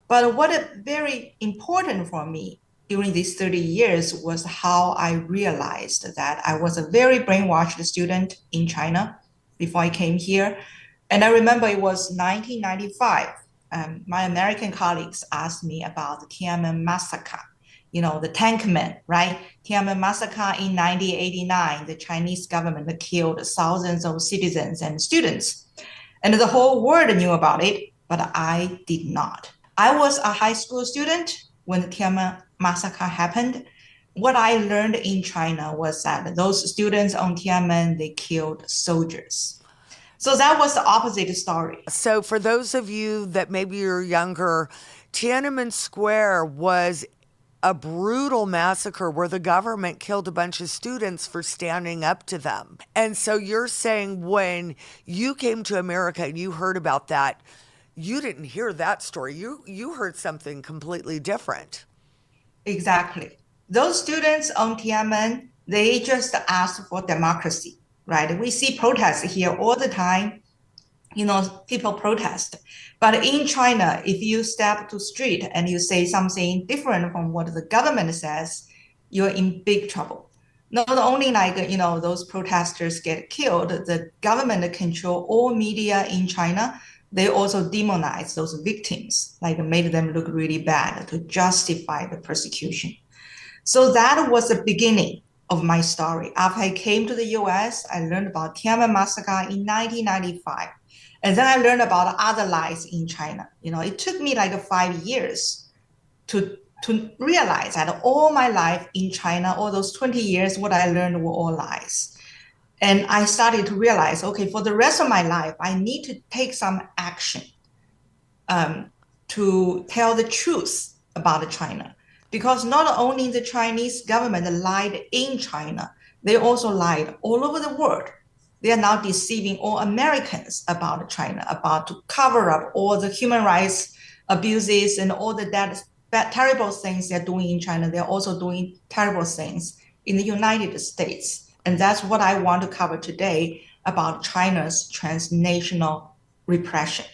But what is very important for me during these 30 years was how I realized that I was a very brainwashed student in China before I came here. And I remember it was 1995. My American colleagues asked me about the Tiananmen massacre, the tank men, right? Tiananmen massacre in 1989, the Chinese government killed thousands of citizens and students. And the whole world knew about it, but I did not. I was a high school student when the Tiananmen massacre happened. What I learned in China was that those students on Tiananmen, they killed soldiers. So that was the opposite story. So, for those of you that maybe you're younger, Tiananmen Square was a brutal massacre where the government killed a bunch of students for standing up to them. And so, you're saying when you came to America and you heard about that, you didn't hear that story. You heard something completely different. Exactly. Those students on Tiananmen, they just asked for democracy, right? We see protests here all the time. People protest. But in China, if you step to street and you say something different from what the government says, you're in big trouble. Not only those protesters get killed, the government control all media in China. They also demonize those victims, like made them look really bad to justify the persecution. So that was the beginning of my story. After I came to the US, I learned about Tiananmen massacre in 1995. And then I learned about other lies in China. It took me like 5 years to realize that all my life in China, all those 20 years, what I learned were all lies. And I started to realize, okay, for the rest of my life, I need to take some action to tell the truth about China. Because not only the Chinese government lied in China, they also lied all over the world. They are now deceiving all Americans about China, about to cover up all the human rights abuses and all the bad, terrible things they're doing in China. They're also doing terrible things in the United States. And that's what I want to cover today about China's transnational repression.